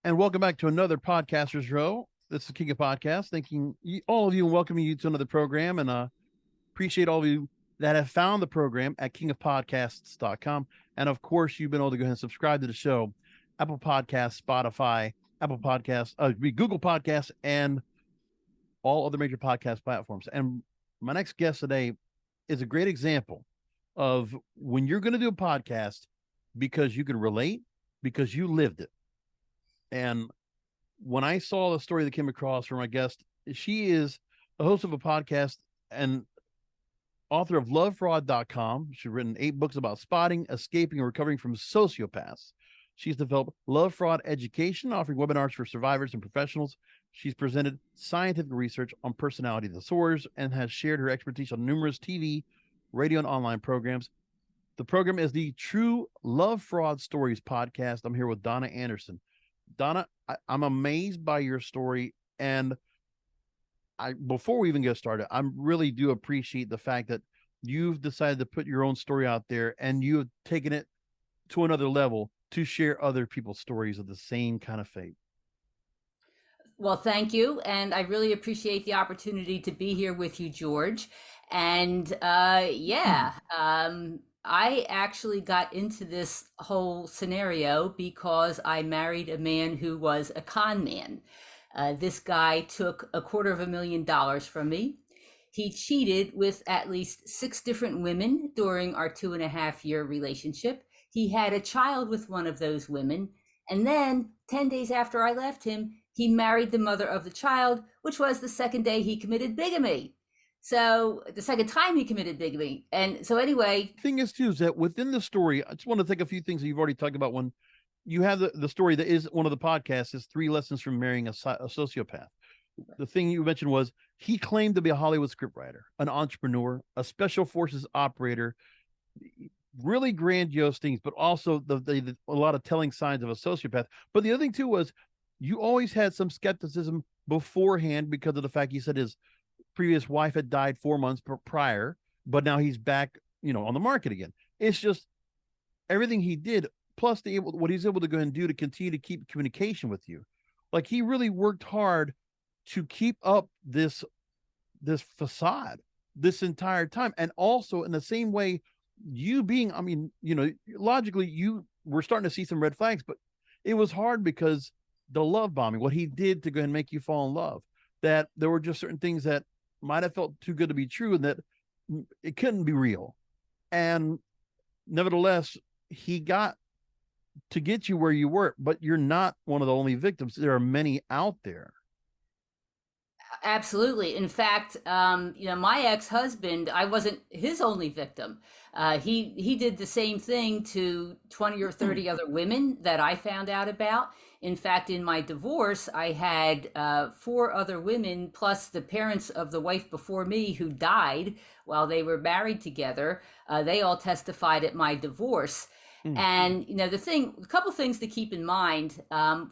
And welcome back to another Podcasters Row. This is King of Podcasts. Thanking all of you and welcoming you to another program. And appreciate all of you that have found the program at kingofpodcasts.com. And of course, you've been able to go ahead and subscribe to the show, Apple Podcasts, Spotify, Apple Podcasts, Google Podcasts, and all other major podcast platforms. And my next guest today is a great example of when you're going to do a podcast because you can relate, because you lived it. And when I saw the story that came across from my guest, she is the host of a podcast and author of lovefraud.com. She's written 8 books about spotting, escaping, and recovering from sociopaths. She's developed Love Fraud Education, offering webinars for survivors and professionals. She's presented scientific research on personality disorders and has shared her expertise on numerous TV, radio, and online programs. The program is the True Lovefraud Stories podcast. I'm here with Donna Andersen. Donna, I'm amazed by your story, and before we even get started, I really do appreciate the fact that you've decided to put your own story out there and you have taken it to another level to share other people's stories of the same kind of fate. Well, thank you. And I really appreciate the opportunity to be here with you, George. And I actually got into this whole scenario because I married a man who was a con man. This guy took $250,000 from me. He cheated with at least 6 different women during our 2.5-year relationship. He had a child with one of those women. And then 10 days after I left him, he married the mother of the child, which was the second day he committed bigamy. So the second time he committed bigamy. And so anyway. Thing is, too, is that within the story, I just want to take a few things that you've already talked about. When you have the story that is one of the podcasts is 3 lessons from marrying a sociopath. The thing you mentioned was he claimed to be a Hollywood scriptwriter, an entrepreneur, a special forces operator, really grandiose things, but also a lot of telling signs of a sociopath. But the other thing, too, was you always had some skepticism beforehand because of the fact he said his previous wife had died 4 months prior, but now he's back, on the market again. It's just everything he did, plus what he's able to go and do to continue to keep communication with you. Like, he really worked hard to keep up this facade this entire time. And also in the same way, you being, logically you were starting to see some red flags, but it was hard because the love bombing, what he did to go and make you fall in love, that there were just certain things that might have felt too good to be true and that it couldn't be real. And nevertheless, he got to get you where you were, but you're not one of the only victims. There are many out there. Absolutely. In fact, my ex-husband, I wasn't his only victim. He did the same thing to 20 or 30 other women that I found out about. In fact, in my divorce, I had 4 other women, plus the parents of the wife before me who died while they were married together. They all testified at my divorce. And, a couple things to keep in mind.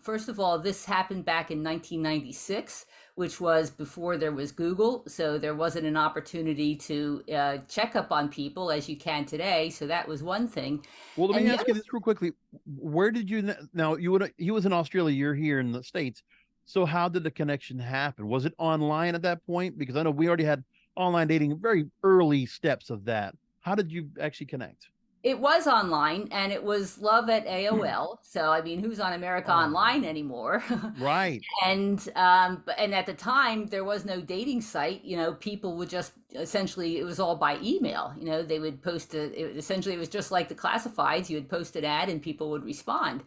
First of all, this happened back in 1996, which was before there was Google. So there wasn't an opportunity to check up on people as you can today. So that was one thing. Well, let me ask you this real quickly. Where did you, now he was in Australia, you're here in the States. So how did the connection happen? Was it online at that point? Because I know we already had online dating, very early steps of that. How did you actually connect? It was online, and it was love at AOL. So, I mean, who's on America Online anymore? Right. And at the time, there was no dating site. People would just essentially, it was all by email. They would post essentially, it was just like the classifieds. You would post an ad, and people would respond.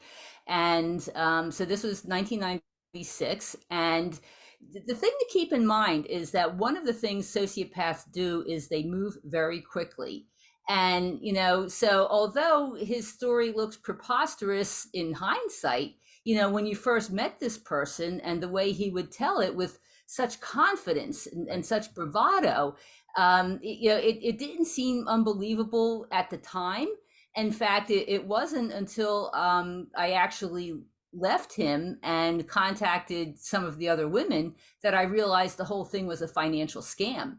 And so this was 1996, and the thing to keep in mind is that one of the things sociopaths do is they move very quickly. And, so although his story looks preposterous in hindsight, when you first met this person and the way he would tell it with such confidence and such bravado, it didn't seem unbelievable at the time. In fact, it wasn't until I actually left him and contacted some of the other women that I realized the whole thing was a financial scam.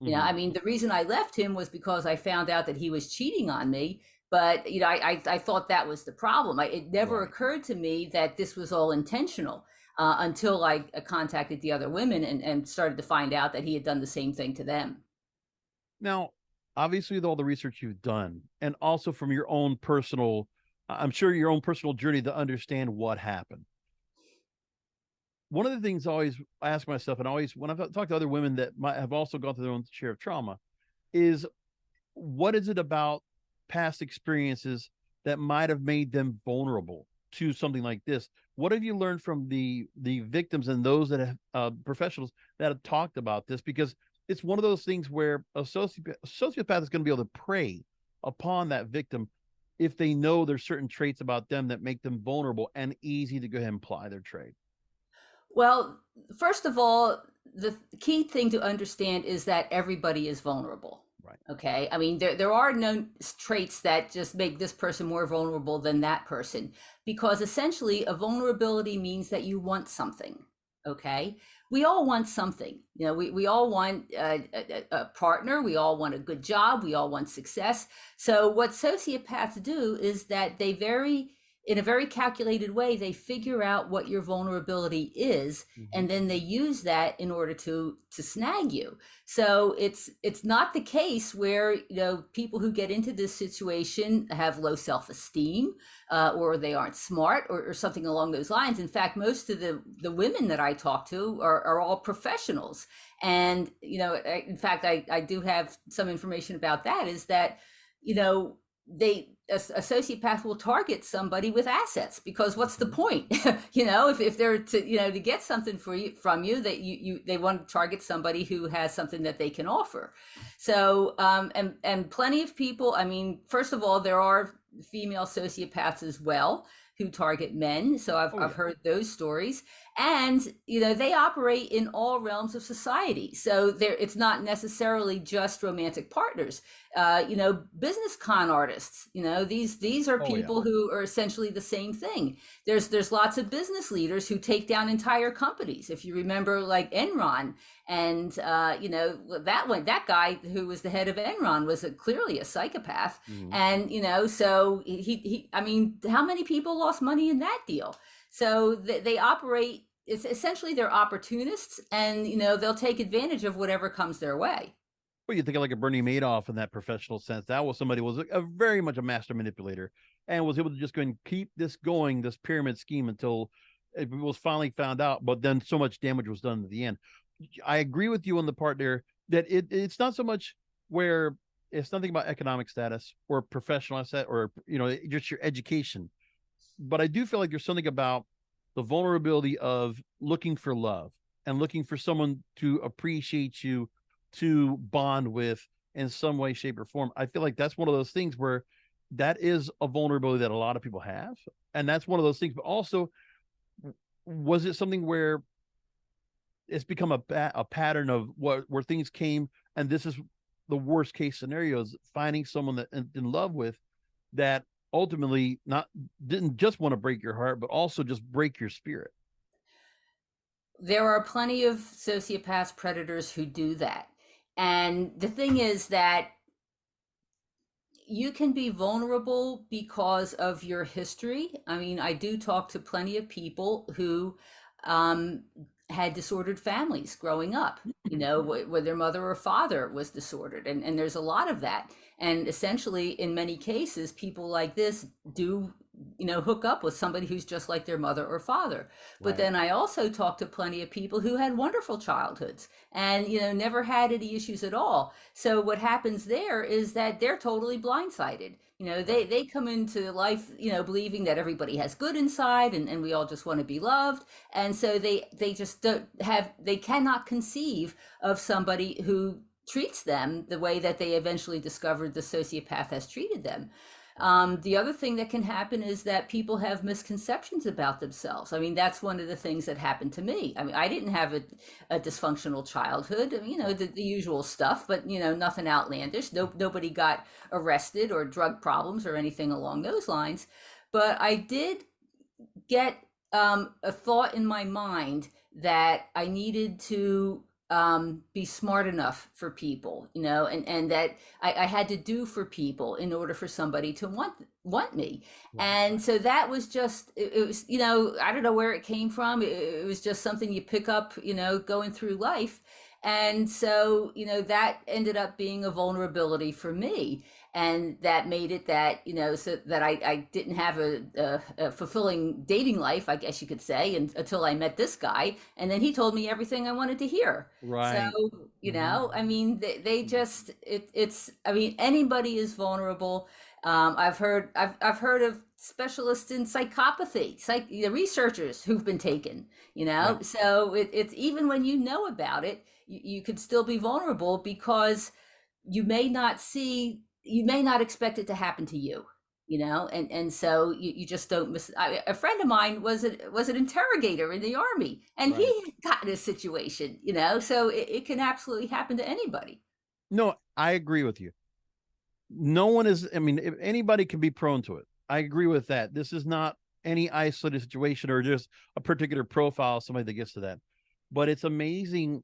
I mean, the reason I left him was because I found out that he was cheating on me, But I thought that was the problem. It never Right. occurred to me that this was all intentional until I contacted the other women and started to find out that he had done the same thing to them. Now, obviously, with all the research you've done, and also from your own personal, I'm sure your own personal journey to understand what happened. One of the things I always ask myself, and always when I've talked to other women that might have also gone through their own share of trauma, is what is it about past experiences that might have made them vulnerable to something like this? What have you learned from the victims and those that have professionals that have talked about this? Because it's one of those things where a sociopath is going to be able to prey upon that victim if they know there's certain traits about them that make them vulnerable and easy to go ahead and ply their trade. Well, first of all, the key thing to understand is that everybody is vulnerable. Right. Okay. I mean, there are no traits that just make this person more vulnerable than that person, because essentially a vulnerability means that you want something. Okay. We all want something. We all want a partner. We all want a good job. We all want success. So, what sociopaths do is that in a very calculated way, they figure out what your vulnerability is, Mm-hmm. and then they use that in order to snag you. So it's not the case where people who get into this situation have low self-esteem, or they aren't smart, or something along those lines. In fact, most of the women that I talk to are all professionals, and in fact, I do have some information about that. Is that a sociopath will target somebody with assets, because what's the point? If they're to get something from you, that they want to target somebody who has something that they can offer. So and plenty of people, I mean, first of all, there are female sociopaths as well who target men. So I've heard those stories, and they operate in all realms of society. So it's not necessarily just romantic partners. Business con artists. These are people who are essentially the same thing. There's lots of business leaders who take down entire companies. If you remember, like Enron, and that guy who was the head of Enron was clearly a psychopath. Mm-hmm. And so he I mean, how many people lost money in that deal? So they operate. It's essentially, they're opportunists, and they'll take advantage of whatever comes their way. Well, you think of like a Bernie Madoff in that professional sense. That was somebody who was a very much a master manipulator and was able to just go and keep this going, this pyramid scheme, until it was finally found out. But then so much damage was done at the end. I agree with you on the part there that it's not so much where it's nothing about economic status or professional asset or just your education. But I do feel like there's something about the vulnerability of looking for love and looking for someone to appreciate you, to bond with in some way, shape, or form. I feel like that's one of those things where that is a vulnerability that a lot of people have. And that's one of those things. But also, was it something where it's become a pattern of where things came, and this is the worst case scenarios, finding someone that in love with that ultimately didn't just want to break your heart, but also just break your spirit? There are plenty of sociopaths, predators who do that. And the thing is that you can be vulnerable because of your history. I mean, I do talk to plenty of people who had disordered families growing up, where their mother or father was disordered. And there's a lot of that. And essentially, in many cases, people like this do hook up with somebody who's just like their mother or father. Right. But then I also talk to plenty of people who had wonderful childhoods and never had any issues at all. So what happens there is that they're totally blindsided. They come into life believing that everybody has good inside, and we all just want to be loved. And so they just they cannot conceive of somebody who treats them the way that they eventually discovered the sociopath has treated them. The other thing that can happen is that people have misconceptions about themselves. I mean, that's one of the things that happened to me. I mean, I didn't have a dysfunctional childhood, the usual stuff, but, nothing outlandish. Nobody got arrested or drug problems or anything along those lines. But I did get a thought in my mind that I needed to be smart enough for people, and that I had to do for people in order for somebody to want me. Right. And so that was just, it was, I don't know where it came from. It was just something you pick up, going through life. And so, that ended up being a vulnerability for me. And that made it that, so that I didn't have a fulfilling dating life, I guess you could say, until I met this guy. And then he told me everything I wanted to hear. So, Right. Hmm. I mean, they just, I mean, anybody is vulnerable. I've heard of specialists in psychopathy, the researchers who've been taken, Right. so it's even when you know about it, you could still be vulnerable because you may not expect it to happen to you, and so you just don't miss. A friend of mine was an interrogator in the army, and Right. he got in a situation, so it can absolutely happen to anybody. No, I agree with you. No one is, I mean, if anybody can be prone to it. I agree with that. This is not any isolated situation or just a particular profile, somebody that gets to that. But it's amazing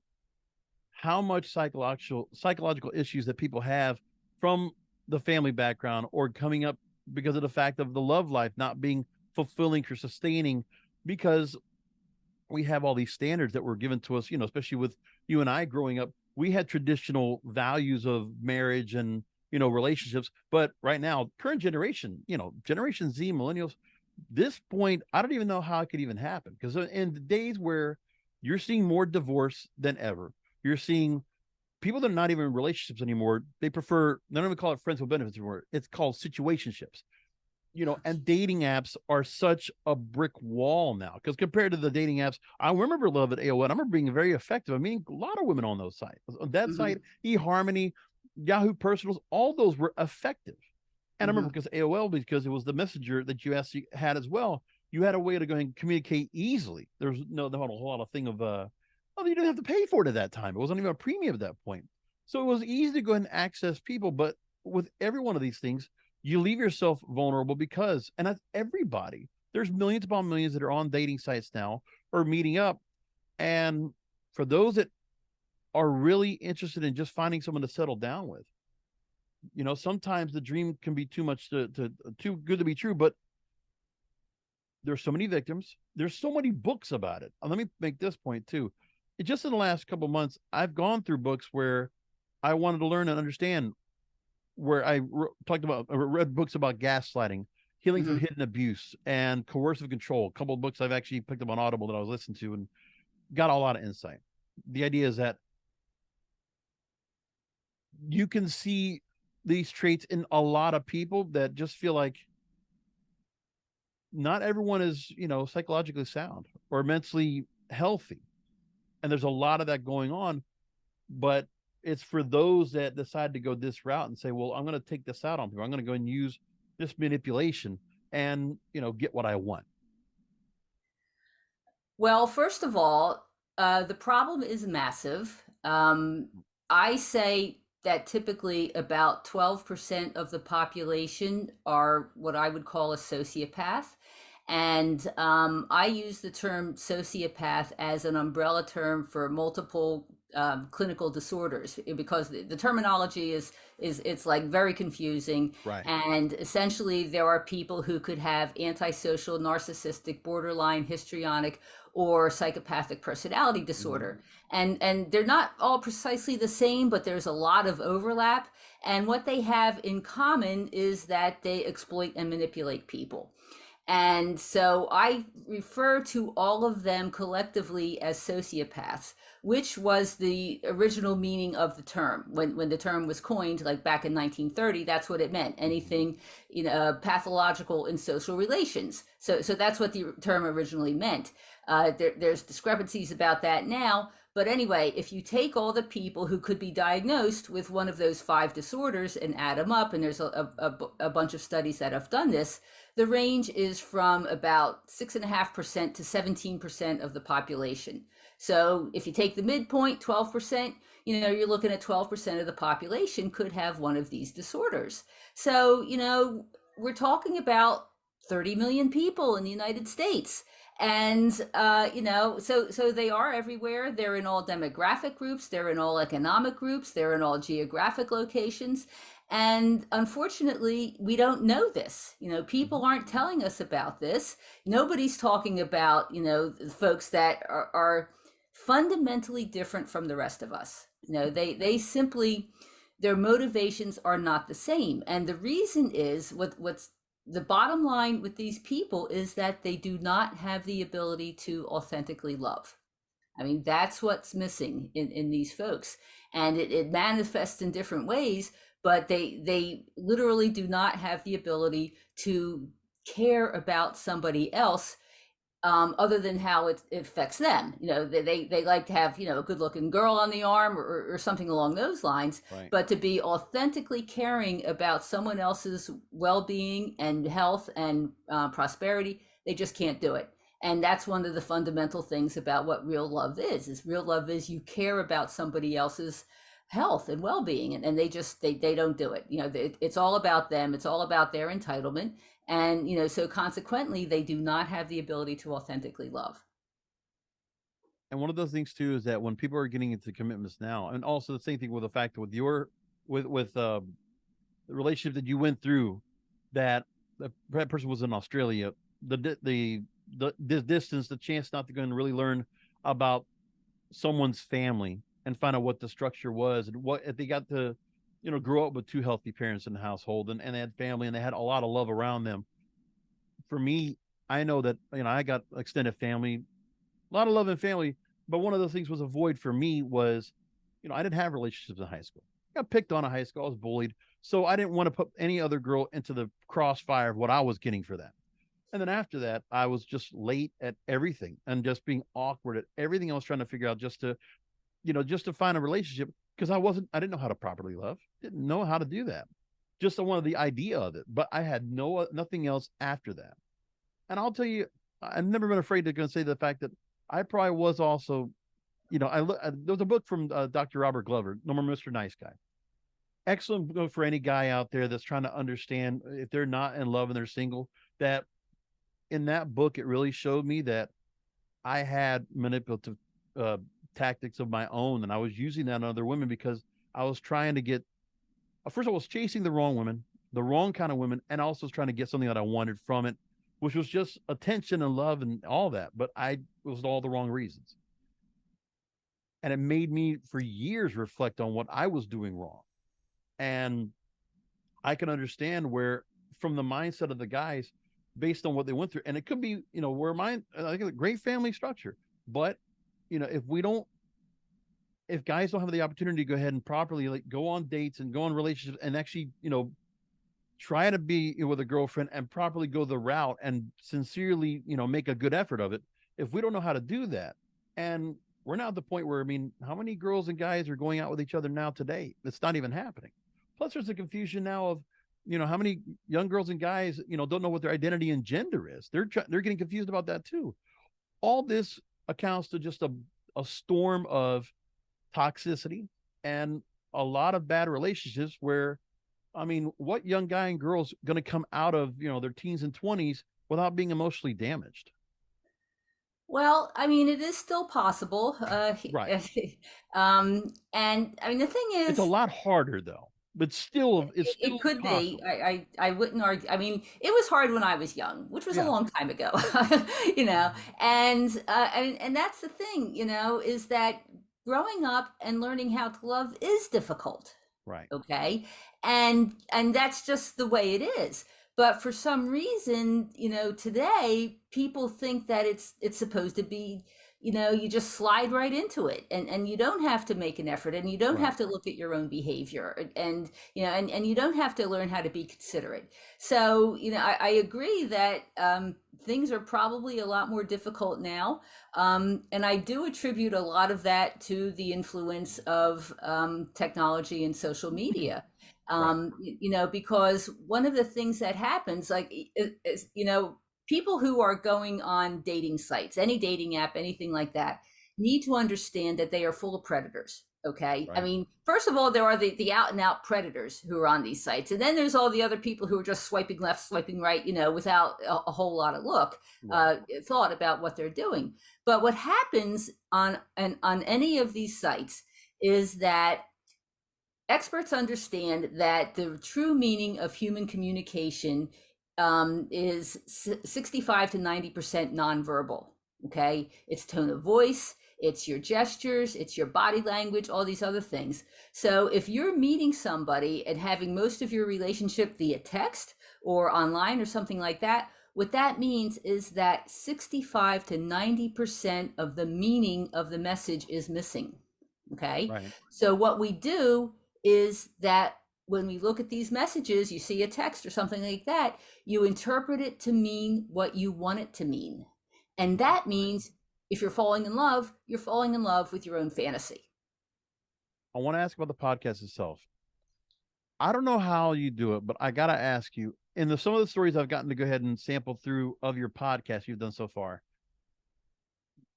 how much psychological issues that people have from the family background or coming up because of the fact of the love life not being fulfilling or sustaining, because we have all these standards that were given to us, especially with you and I growing up. We had traditional values of marriage and, relationships. But right now, current generation, Generation Z, millennials, this point, I don't even know how it could even happen. Because in the days where you're seeing more divorce than ever, you're seeing people that are not even in relationships anymore. They don't even call it friends with benefits anymore. It's called situationships. And dating apps are such a brick wall now, because compared to the dating apps, I remember love at AOL. I remember being very effective. I mean, a lot of women on those sites. On that Hmm. site, eHarmony, Yahoo Personals, all those were effective. And I remember Hmm. because AOL, because it was the messenger that you actually had as well, you had a way to go and communicate easily. There was not a whole lot of thing of oh, you didn't have to pay for it at that time. It wasn't even a premium at that point. So it was easy to go and access people. But with every one of these things, you leave yourself vulnerable because, and that's everybody. There's millions upon millions that are on dating sites now or meeting up. And for those that are really interested in just finding someone to settle down with, sometimes the dream can be too much to too good to be true. But there's so many victims. There's so many books about it. And let me make this point too. Just in the last couple of months, I've gone through books where I wanted to learn and understand, where I read books about gaslighting, healing from Hmm. hidden abuse, and coercive control. A couple of books I've actually picked up on Audible that I was listening to and got a lot of insight. The idea is that you can see these traits in a lot of people that just feel like not everyone is, psychologically sound or mentally healthy. And there's a lot of that going on, but it's for those that decide to go this route and say, well, I'm going to take this out on people. I'm going to go and use this manipulation and, get what I want. Well, first of all, the problem is massive. I say that typically about 12% of the population are what I would call a sociopath. And I use the term sociopath as an umbrella term for multiple clinical disorders, because the terminology is it's like very confusing. Right. And essentially, there are people who could have antisocial, narcissistic, borderline, histrionic, or psychopathic personality Mm-hmm. disorder. And they're not all precisely the same, but there's a lot of overlap. And what they have in common is that they exploit and manipulate people. And so I refer to all of them collectively as sociopaths, which was the original meaning of the term. When the term was coined, like back in 1930, that's what it meant. Mm-hmm. Anything, pathological in social relations. So that's what the term originally meant. There's discrepancies about that now. But anyway, if you take all the people who could be diagnosed with one of those five disorders and add them up, and there's a bunch of studies that have done this, the range is from about 6.5% to 17% of the population. So if you take the midpoint, 12%, you're looking at 12% of the population could have one of these disorders. So, we're talking about 30 million people in the United States. And so they are everywhere. They're in all demographic groups, they're in all economic groups, they're in all geographic locations. And unfortunately, we don't know this. People Mhm. aren't telling us about this. Nobody's talking about, folks that are fundamentally different from the rest of us. They simply, their motivations are not the same. And the reason is, what's the bottom line with these people is that they do not have the ability to authentically love. I mean, that's what's missing in these folks. And it manifests in different ways, but they literally do not have the ability to care about somebody else, other than how it affects them. They like to have, a good looking girl on the arm, or something along those lines. Right. But to be authentically caring about someone else's well being and health and prosperity, they just can't do it. And that's one of the fundamental things about what real love is real love is you care about somebody else's health and well-being, and they don't do it. It's all about them, it's all about their entitlement. And so consequently they do not have the ability to authentically love. And one of those things too is that when people are getting into commitments now, and also the same thing with the fact with your with the relationship that you went through, that that person was in Australia, the distance, the chance not to go and really learn about someone's family and find out what the structure was, and what if they got to, grow up with two healthy parents in the household, and they had family and they had a lot of love around them. For me, I know that, I got extended family, a lot of love and family, but one of those things was a void for me was, I didn't have relationships in high school. I got picked on in high school. I was bullied. So I didn't want to put any other girl into the crossfire of what I was getting for that. And then after that, I was just late at everything and just being awkward at everything I was trying to figure out, just to find a relationship, because I didn't know how to properly love, didn't know how to do that. Just I wanted the idea of it, but I had nothing else after that. And I'll tell you, I've never been afraid to go and say the fact that I probably was also, there was a book from Dr. Robert Glover, No More Mr. Nice Guy. Excellent book for any guy out there that's trying to understand if they're not in love and they're single. That in that book, it really showed me that I had manipulative uh, tactics of my own, and I was using that on other women because I was trying to get. First, I was chasing the wrong women, the wrong kind of women, and also was trying to get something that I wanted from it, which was just attention and love and all that. But I was all the wrong reasons, and it made me for years reflect on what I was doing wrong. And I can understand where, from the mindset of the guys, based on what they went through, and it could be, where mine, like a great family structure, but if we don't, if guys don't have the opportunity to go ahead and properly like go on dates and go on relationships and actually, try to be with a girlfriend and properly go the route and sincerely, make a good effort of it. If we don't know how to do that, and we're now at the point where, I mean, how many girls and guys are going out with each other now today? It's not even happening. Plus, there's a confusion now of, how many young girls and guys, don't know what their identity and gender is. They're getting confused about that too. All this accounts to just a storm of toxicity and a lot of bad relationships where, I mean, what young guy and girl's going to come out of, their teens and 20s without being emotionally damaged? Well, I mean, it is still possible. Right. And I mean, the thing It's a is, lot harder though, but still, it's it still could be. possible. I wouldn't argue. I mean, it was hard when I was young, which was a Yeah. long time ago. you know, and that's the thing. Is that growing up and learning how to love is difficult. Right. Okay, and that's just the way it is. But for some reason, today people think that it's supposed to be, you just slide right into it, and you don't have to make an effort, and you don't Right. have to look at your own behavior, and you don't have to learn how to be considerate. So I agree that things are probably a lot more difficult now. And I do attribute a lot of that to the influence of technology and social media. Right. Because one of the things that happens, like, people who are going on dating sites, any dating app, anything like that, need to understand that they are full of predators. Okay. I Right. mean, first of all, there are the out and out predators who are on these sites. And then there's all the other people who are just swiping left, swiping right, without a whole lot of Right. thought about what they're doing. But what happens on any of these sites is that experts understand that the true meaning of human communication is 65 to 90% nonverbal. Okay. It's tone of voice, it's your gestures, it's your body language, all these other things. So if you're meeting somebody and having most of your relationship via text or online or something like that, what that means is that 65 to 90% of the meaning of the message is missing. Okay. Right. So what we do is that when we look at these messages, you see a text or something like that, you interpret it to mean what you want it to mean. And that means if you're falling in love, you're falling in love with your own fantasy. I want to ask about the podcast itself. I don't know how you do it, but I got to ask you, in some of the stories I've gotten to go ahead and sample through of your podcast you've done so far,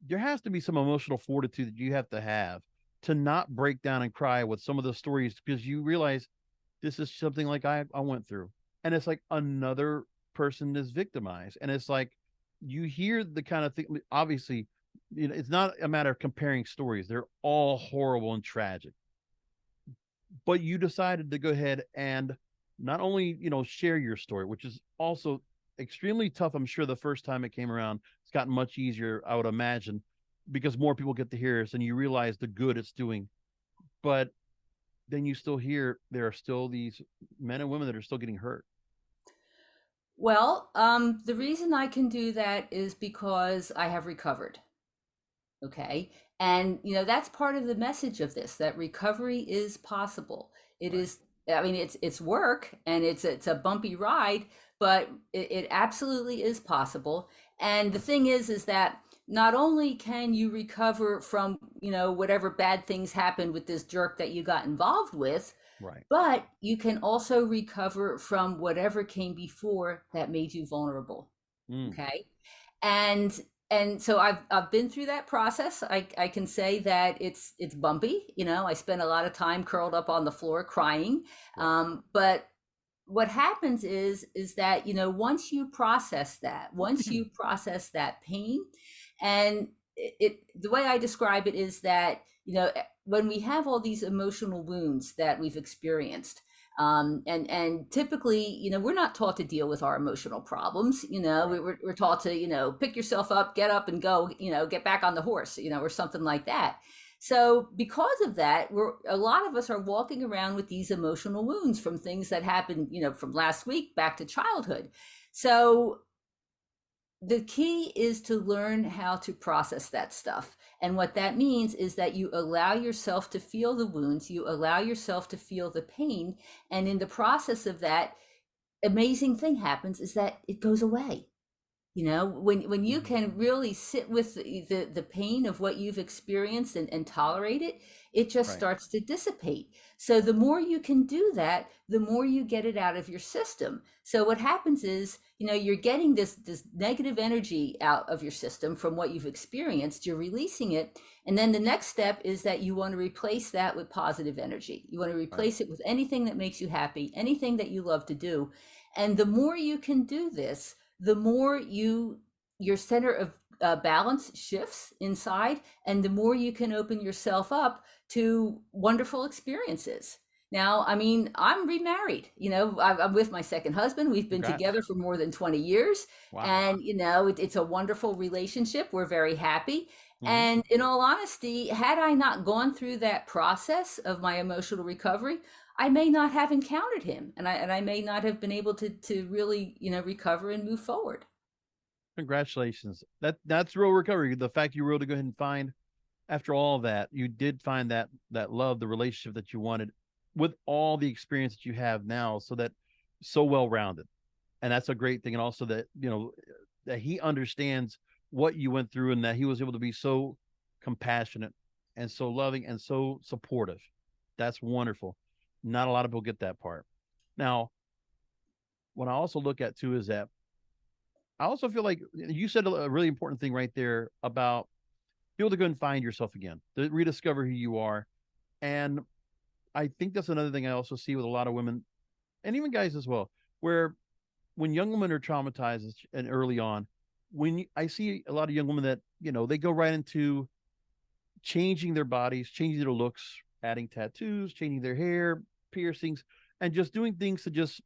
there has to be some emotional fortitude that you have to not break down and cry with some of the stories, because you realize this is something like I went through. And it's like another person is victimized. And it's like you hear the kind of thing, obviously, it's not a matter of comparing stories. They're all horrible and tragic. But you decided to go ahead and not only, share your story, which is also extremely tough. I'm sure the first time it came around, it's gotten much easier, I would imagine, because more people get to hear this and you realize the good it's doing. But then you still hear there are still these men and women that are still getting hurt. Well, the reason I can do that is because I have recovered. Okay. And, that's part of the message of this, that recovery is possible. It Right. is, I mean, it's work and it's a bumpy ride, but it absolutely is possible. And the thing is that not only can you recover from, whatever bad things happened with this jerk that you got involved with, Right. but you can also recover from whatever came before that made you vulnerable. Mm. Okay. And so I've been through that process. I can say that it's bumpy. I spend a lot of time curled up on the floor crying. Right. But what happens is that once you process that pain, and the way I describe it is that when we have all these emotional wounds that we've experienced, and typically, we're not taught to deal with our emotional problems. Right. We're taught to pick yourself up, get up, and go. Get back on the horse. Or something like that. So because of that, a lot of us are walking around with these emotional wounds from things that happened, from last week back to childhood. So the key is to learn how to process that stuff. And what that means is that you allow yourself to feel the wounds, you allow yourself to feel the pain. And in the process of that, amazing thing happens is that it goes away. When you Mhm. can really sit with the pain of what you've experienced and tolerate it, it just Right. starts to dissipate. So the more you can do that, the more you get it out of your system. So what happens is, you're getting this negative energy out of your system from what you've experienced, you're releasing it. And then the next step is that you want to replace that with positive energy. You want to Right. replace it with anything that makes you happy, anything that you love to do. And the more you can do this, the more your center of balance shifts inside, and the more you can open yourself up to wonderful experiences. Now, I mean, I'm remarried. I'm with my second husband. We've been Congrats. together for more than 20 years, Wow. and it's a wonderful relationship. We're very happy. Hmm. And in all honesty, had I not gone through that process of my emotional recovery, I may not have encountered him, and I may not have been able to really recover and move forward. Congratulations. That's real recovery. The fact you were able to go ahead and find, after all of that, you did find that love, the relationship that you wanted, with all the experience that you have now, so well rounded. And that's a great thing. And also that that he understands what you went through, and that he was able to be so compassionate and so loving and so supportive. That's wonderful. Not a lot of people get that part. Now, what I also look at too is that I also feel like you said a really important thing right there about be able to go and find yourself again, to rediscover who you are. And I think that's another thing I also see with a lot of women and even guys as well, where when young women are traumatized and early on, I see a lot of young women that, they go right into changing their bodies, changing their looks, adding tattoos, changing their hair, piercings, and just doing things to just,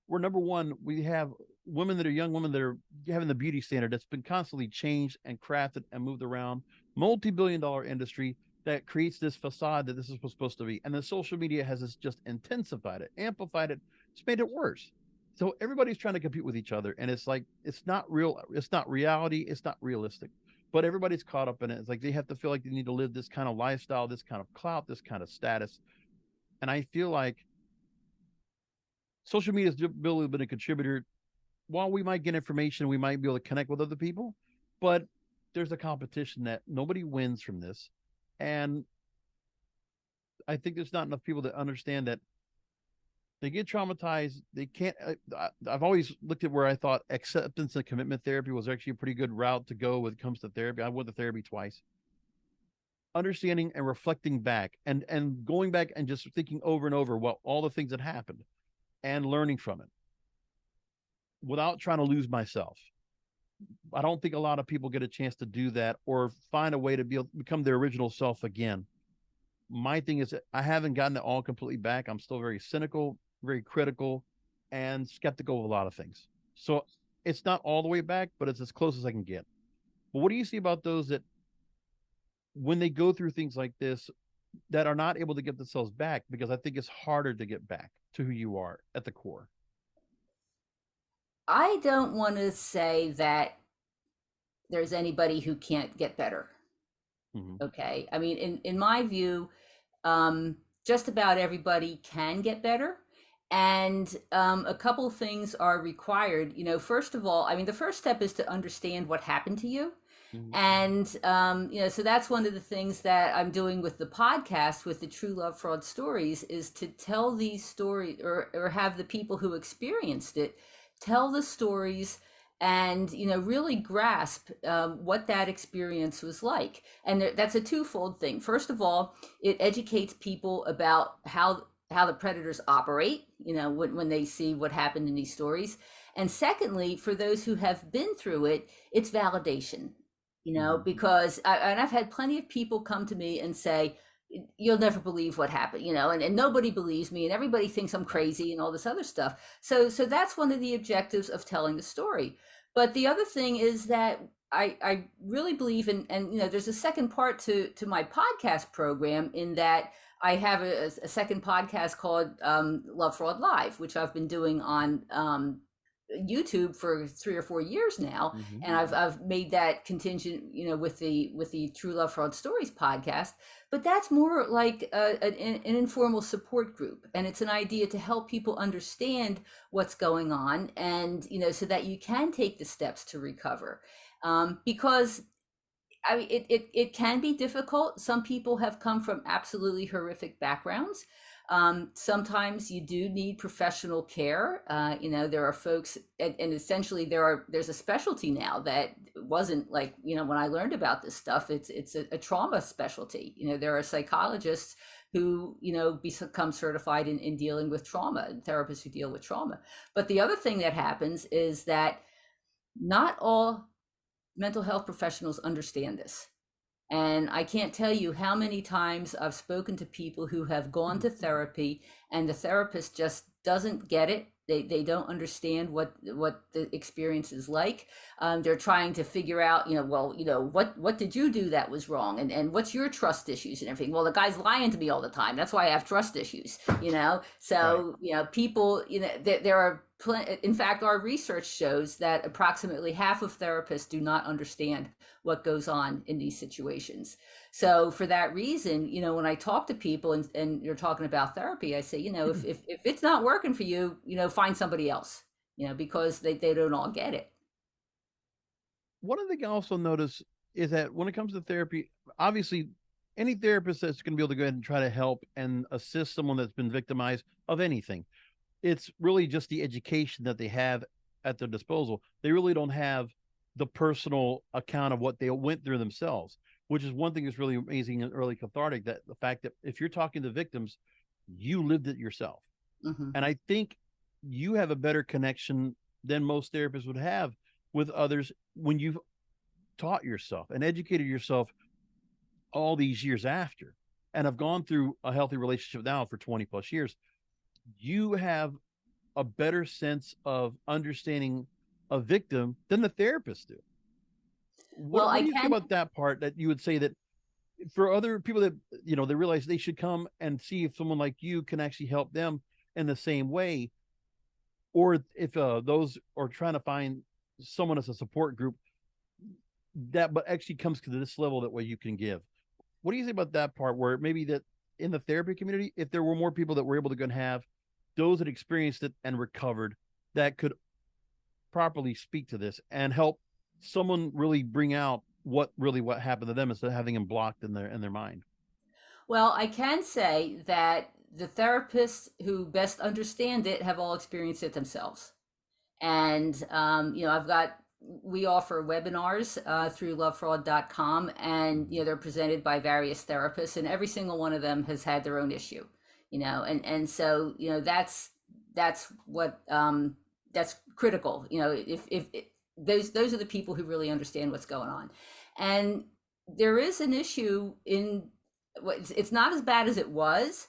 we're number one, we have women that are young women that are having the beauty standard that's been constantly changed and crafted and moved around, multi-billion-dollar industry that creates this facade that this is what's supposed to be. And the social media has just intensified it, amplified it, it's made it worse. So everybody's trying to compete with each other. And it's like, it's not real, it's not reality, it's not realistic. But everybody's caught up in it. It's like they have to feel like they need to live this kind of lifestyle, this kind of clout, this kind of status. And I feel like social media has really been a contributor. While we might get information, we might be able to connect with other people, but there's a competition that nobody wins from this. And I think there's not enough people that understand that they get traumatized. They can't. I've always looked at where I thought acceptance and commitment therapy was actually a pretty good route to go when it comes to therapy. I went to therapy twice. Understanding and reflecting back and going back and just thinking over and over what all the things that happened and learning from it without trying to lose myself. I don't think a lot of people get a chance to do that or find a way to become their original self again. My thing is that I haven't gotten it all completely back. I'm still very cynical, very critical, and skeptical of a lot of things. So it's not all the way back, but it's as close as I can get. But what do you see about those that when they go through things like this that are not able to get themselves back? Because I think it's harder to get back to who you are at the core. I don't want to say that there's anybody who can't get better. Mm-hmm. Okay. I mean, in my view, just about everybody can get better. And a couple of things are required. First of all, I mean, the first step is to understand what happened to you. Mm-hmm. And, so that's one of the things that I'm doing with the podcast, with the True Lovefraud Stories, is to tell these stories or have the people who experienced it tell the stories and really grasp what that experience was like. And that's a twofold thing. First of all, it educates people about how the predators operate, when they see what happened in these stories. And secondly, for those who have been through it, it's validation, Mm-hmm. because and I've had plenty of people come to me and say, you'll never believe what happened, and nobody believes me and everybody thinks I'm crazy and all this other stuff. So that's one of the objectives of telling the story. But the other thing is that I really believe in, and there's a second part to my podcast program, in that I have a second podcast called Love Fraud Live, which I've been doing on YouTube for 3 or 4 years now. Mm-hmm. And I've made that contingent, with the True Lovefraud Stories podcast. But that's more like an informal support group, and it's an idea to help people understand what's going on, and so that you can take the steps to recover. Because I mean, it can be difficult. Some people have come from absolutely horrific backgrounds. Sometimes you do need professional care. There are folks, and essentially there's a specialty now that wasn't like, when I learned about this stuff, it's a trauma specialty. There are psychologists who, become certified in dealing with trauma, and therapists who deal with trauma. But the other thing that happens is that not all mental health professionals understand this. And I can't tell you how many times I've spoken to people who have gone to therapy and the therapist just doesn't get it. They don't understand what the experience is like. They're trying to figure out, what did you do that was wrong? And what's your trust issues and everything? Well, the guy's lying to me all the time. That's why I have trust issues, So, right. People, there are, in fact, our research shows that approximately half of therapists do not understand what goes on in these situations. So for that reason, when I talk to people and you're talking about therapy, I say, if it's not working for you, find somebody else, because they don't all get it. One thing I also notice is that when it comes to therapy, obviously any therapist that's going to be able to go ahead and try to help and assist someone that's been victimized of anything, it's really just the education that they have at their disposal. They really don't have the personal account of what they went through themselves. which is one thing that's really amazing and early cathartic, that the fact that if you're talking to victims, you lived it yourself. Mm-hmm. And I think you have a better connection than most therapists would have with others when you've taught yourself and educated yourself all these years after and have gone through a healthy relationship now for 20 plus years. You have a better sense of understanding a victim than the therapists do. Well, What I do you think can. about that part, that you would say that for other people that, they realize they should come and see if someone like you can actually help them in the same way, or if those are trying to find someone as a support group that but actually comes to this level that way you can give. What do you say about that part, where maybe that in the therapy community, if there were more people that were able to go and have those that experienced it and recovered, that could properly speak to this and help someone really bring out what happened to them instead of having them blocked in their mind? Well, I can say that the therapists who best understand it have all experienced it themselves. And, I've got, we offer webinars through lovefraud.com, and, they're presented by various therapists, and every single one of them has had their own issue, and so, that's what, that's critical, if those are the people who really understand what's going on. And there is an issue in, it's not as bad as it was,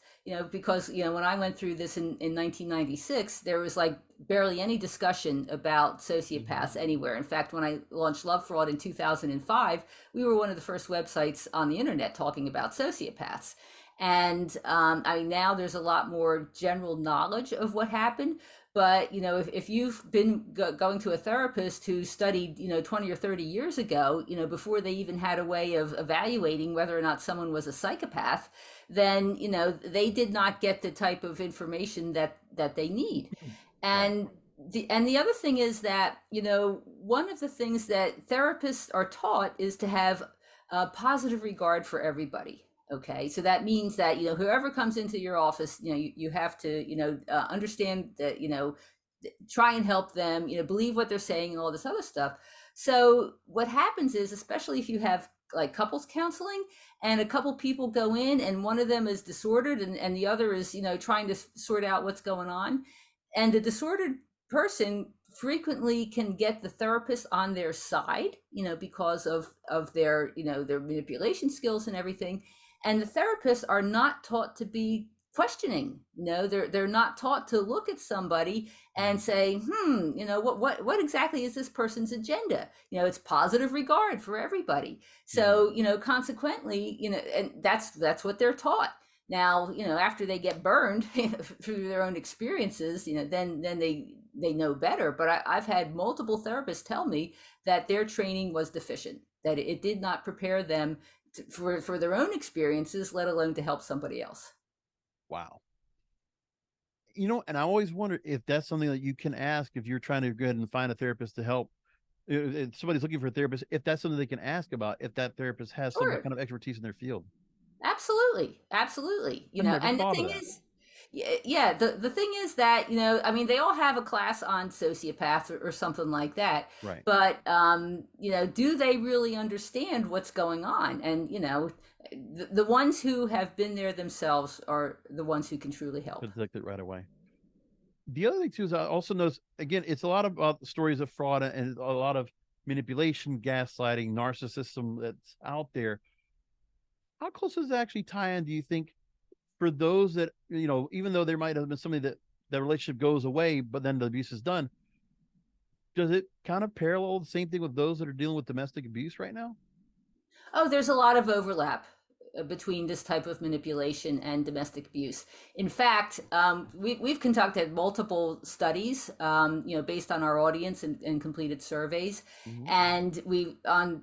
because, when I went through this in 1996, there was like barely any discussion about sociopaths anywhere. In fact, when I launched Love Fraud in 2005, we were one of the first websites on the internet talking about sociopaths. And I mean, now there's a lot more general knowledge of what happened. But, if you've been going to a therapist who studied, 20 or 30 years ago, before they even had a way of evaluating whether or not someone was a psychopath, then, they did not get the type of information that they need. And the other thing is that, one of the things that therapists are taught is to have a positive regard for everybody. Okay, so that means that, whoever comes into your office, you have to, understand that, try and help them, believe what they're saying and all this other stuff. So what happens is, especially if you have like couples counseling and a couple people go in and one of them is disordered and the other is, trying to sort out what's going on, and the disordered person frequently can get the therapist on their side, because of their, their manipulation skills and everything. And the therapists are not taught to be questioning. They're not taught to look at somebody and say, what exactly is this person's agenda? It's positive regard for everybody. So, consequently, and that's what they're taught. Now, after they get burned through their own experiences, then they know better. But I've had multiple therapists tell me that their training was deficient, that it did not prepare them for their own experiences, let alone to help somebody else. Wow. And I always wonder if that's something that you can ask if you're trying to go ahead and find a therapist to help. If somebody's looking for a therapist, if that's something they can ask about, if that therapist has some Sure. kind of expertise in their field. Absolutely. I never And the thought of thing that. is, yeah, the thing is that, I mean, they all have a class on sociopaths or something like that. Right. But, do they really understand what's going on? And, the ones who have been there themselves are the ones who can truly help. Detect it right away. The other thing too is I also notice, again, it's a lot about the stories of fraud and a lot of manipulation, gaslighting, narcissism that's out there. How close does it actually tie in, do you think, for those that, even though there might have been somebody that the relationship goes away, but then the abuse is done, does it kind of parallel the same thing with those that are dealing with domestic abuse right now? Oh, there's a lot of overlap between this type of manipulation and domestic abuse. In fact, we've conducted multiple studies, based on our audience and completed surveys, and we on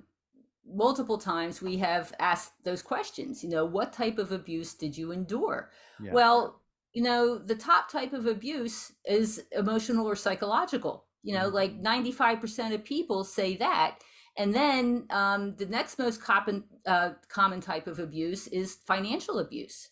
multiple times we have asked those questions. What type of abuse did you endure? Yeah. Well, the top type of abuse is emotional or psychological. Like 95% of people say that. And then the next most common type of abuse is financial abuse.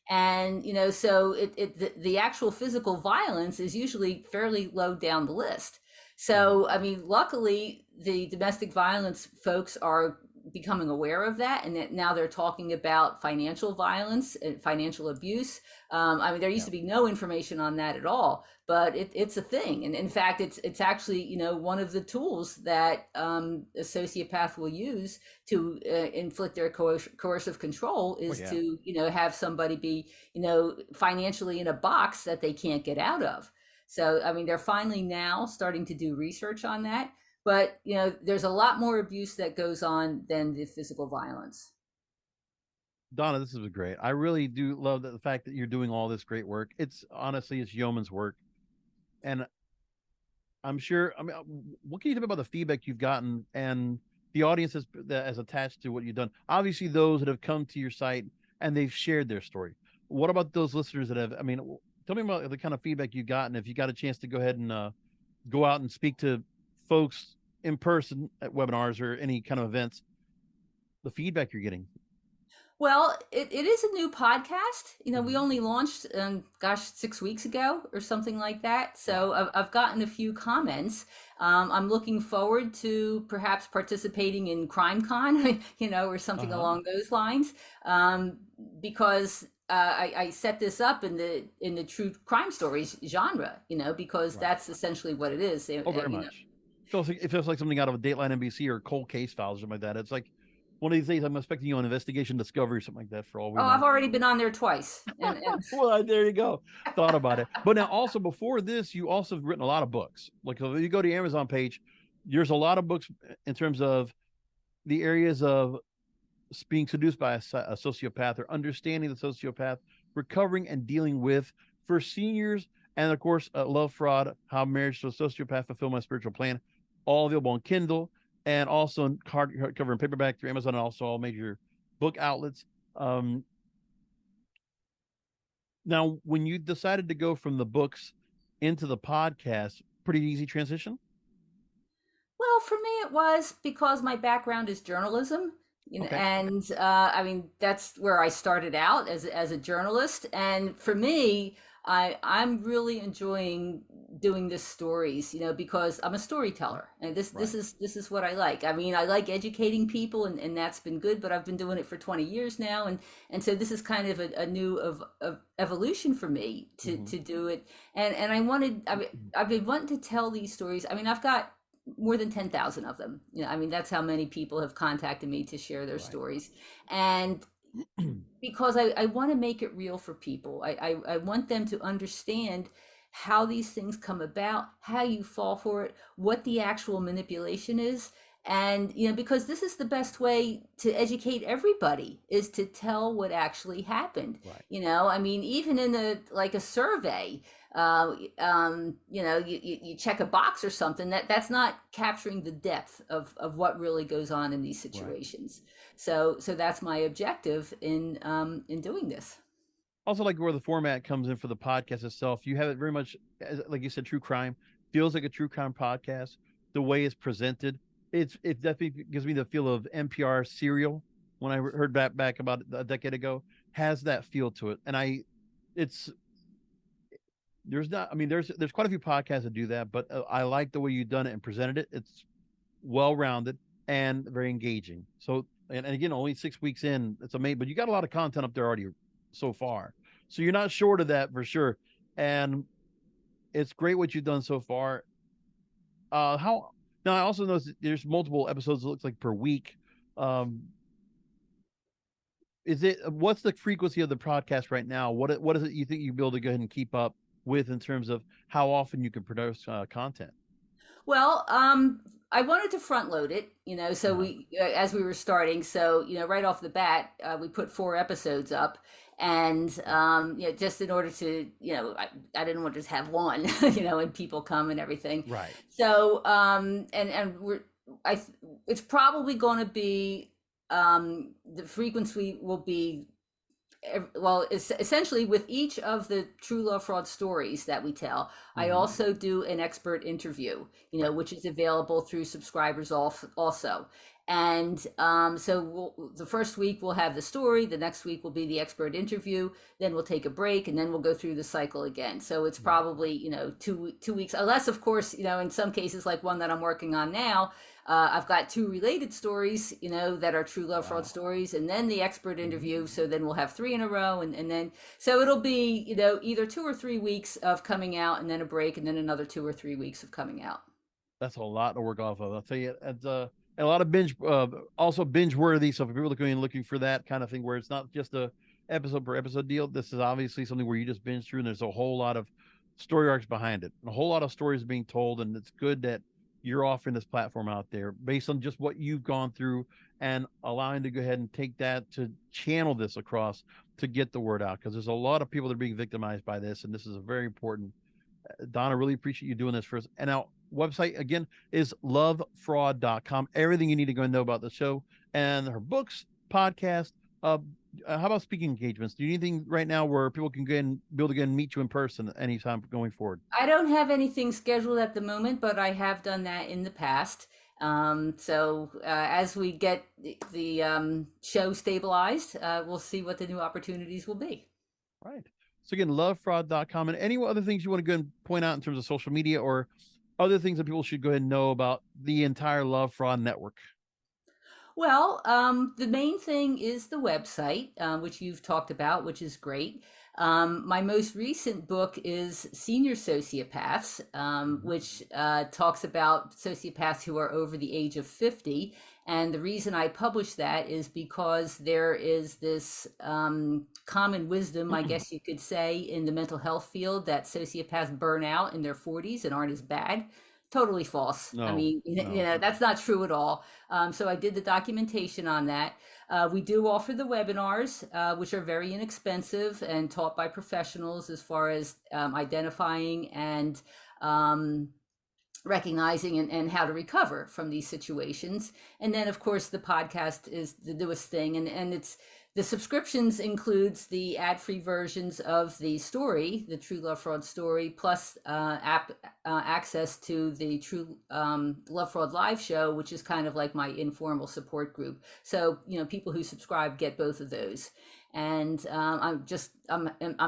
And, so the actual physical violence is usually fairly low down the list. So, I mean, luckily, the domestic violence folks are becoming aware of that, and that now they're talking about financial violence and financial abuse. I mean, there used Yeah. to be no information on that at all, but it's a thing, and in fact, it's actually, you know, one of the tools that a sociopath will use to inflict their coercive control Oh is yeah. to, you know, have somebody be, you know, financially in a box that they can't get out of. So, I mean, they're finally now starting to do research on that. But, you know, there's a lot more abuse that goes on than the physical violence. Donna, this is great. I really do love the fact that you're doing all this great work. It's honestly, it's yeoman's work. And I'm sure, I mean, what can you tell me about the feedback you've gotten and the audience that has attached to what you've done? Obviously, those that have come to your site and they've shared their story. What about those listeners that have, I mean, tell me about the kind of feedback you've gotten. If you got a chance to go ahead and go out and speak to folks in person at webinars or any kind of events, the feedback you're getting. Well, it is a new podcast. You know, we Mhm. only launched, gosh, 6 weeks ago or something like that. So Wow. I've gotten a few comments. I'm looking forward to perhaps participating in CrimeCon, you know, or something Uh-huh. along those lines, because I set this up in the true crime stories genre, you know, because Right. that's essentially what it is. Oh, very You know, much. It feels like something out of a Dateline NBC or Cold Case Files or something like that. It's like one of these days I'm expecting you on Investigation Discovery or something like that for all we oh, I've know. already been on there twice, and Well, there you go. Thought about it. But now also before this, you also have written a lot of books. Like if you go to the Amazon page, there's a lot of books in terms of the areas of being seduced by a sociopath or understanding the sociopath, recovering and dealing with for seniors, and of course, Love Fraud, How Marriage to a Sociopath Fulfill My Spiritual Plan, all available on Kindle and also in hardcover and paperback through Amazon and also all major book outlets. Um, Now, when you decided to go from the books into the podcast, pretty easy transition. well, for me, it was because my background is journalism, you know, Okay. and I mean that's where I started out as a journalist. And for me, I'm really enjoying doing this stories, you know, because I'm a storyteller, and Right. this is what I like. I mean, I like educating people, and that's been good. But I've been doing it for 20 years now, and so this is kind of a new of evolution for me Mm-hmm. to do it. And I wanted, I mean, I've been wanting to tell these stories. I mean, I've got more than 10,000 of them. You know, I mean, that's how many people have contacted me to share their Right. stories. And because I want to make it real for people, I want them to understand how these things come about, how you fall for it, what the actual manipulation is. And, you know, because this is the best way to educate everybody is to tell what actually happened. Right. You know, I mean, even in a survey, you know, you check a box or something that's not capturing the depth of what really goes on in these Right. situations. So that's my objective in doing this. Also, like where the format comes in for the podcast itself, you have it very much, like you said, true crime feels like a true crime podcast. The way it's presented, it definitely gives me the feel of NPR Serial when I heard back about a decade ago. Has that feel to it, and it's there's not. I mean, there's quite a few podcasts that do that, but I like the way you've done it and presented it. It's well rounded and very engaging. So, and again, only 6 weeks in, it's amazing. But you got a lot of content up there already so far, so you're not short of that for sure. And it's great what you've done so far. How now? I also noticed there's multiple episodes. It looks like per week. Um, is it what's the frequency of the podcast right now? What is it you think you'll be able to go ahead and keep up with in terms of how often you can produce content? Well, I wanted to front load it, you know, so Uh-huh. we, as we were starting, so, you know, right off the bat, we put 4 episodes up, and, Okay. you know, just in order to, you know, I didn't want to just have one, you know, and people come and everything. Right. So, and I, it's probably going to be, the frequency will be well, it's essentially with each of the true love fraud stories that we tell, I Mm-hmm. also do an expert interview, you know, Right. which is available through subscribers also. And the first week we'll have the story, the next week will be the expert interview, then we'll take a break, and then we'll go through the cycle again. So it's probably, 2 weeks, unless of course, in some cases like one that I'm working on now, I've got two related stories, that are true love fraud stories, and then the expert interview. So then we'll have three in a row, and then so it'll be, either 2 or 3 weeks of coming out, and then a break, and then another 2 or 3 weeks of coming out. That's a lot to work off of. I'll tell you, it's and a lot of binge, also binge worthy. So if people are looking for that kind of thing, where it's not just a episode per episode deal, this is obviously something where you just binge through, and there's a whole lot of story arcs behind it, and a whole lot of stories being told. And it's good that you're offering this platform out there based on just what you've gone through, and allowing to go ahead and take that to channel this across to get the word out, because there's a lot of people that are being victimized by this, and this is a very important. Donna, really appreciate you doing this for us. And now, website again is lovefraud.com. Everything you need to go and know about the show and her books, podcast. How about speaking engagements? Do you need anything right now where people can go and be able to again meet you in person anytime going forward? I don't have anything scheduled at the moment, but I have done that in the past. As we get the show stabilized, we'll see what the new opportunities will be. Right. So again, lovefraud.com, and any other things you want to go and point out in terms of social media or other things that people should go ahead and know about the entire Love Fraud network. Well, the main thing is the website, which you've talked about, which is great. My most recent book is Senior Sociopaths, which talks about sociopaths who are over the age of 50. And the reason I published that is because there is this common wisdom, I guess you could say, in the mental health field that sociopaths burn out in their 40s and aren't as bad. Totally false. No, I mean, no. that's not true at all. So I did the documentation on that. We do offer the webinars, which are very inexpensive and taught by professionals as far as identifying and recognizing and how to recover from these situations. And then of course the podcast is the newest thing, and it's the subscriptions includes the ad-free versions of the story, the True Love Fraud story, plus access to the True Love Fraud live show, which is kind of like my informal support group. So people who subscribe get both of those. And I'm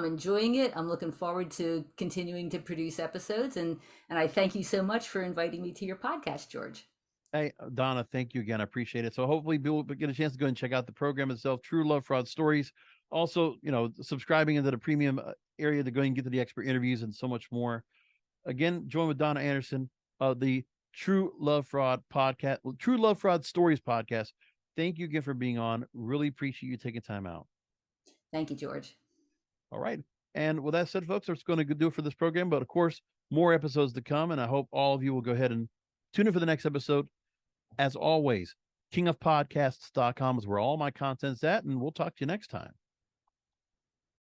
enjoying it. I'm looking forward to continuing to produce episodes, and I thank you so much for inviting me to your podcast, George. Hey, Donna, thank you again. I appreciate it. So hopefully people will get a chance to go and check out the program itself, True Love Fraud Stories. Also, subscribing into the premium area to go and get to the expert interviews and so much more. Again, join with Donna Andersen of the True Love Fraud podcast, True Love Fraud Stories podcast. Thank you again for being on. Really appreciate you taking time out. Thank you, George. All right. And with that said, folks, that's going to do it for this program. But of course, more episodes to come. And I hope all of you will go ahead and tune in for the next episode. As always, kingofpodcasts.com is where all my content's at. And we'll talk to you next time.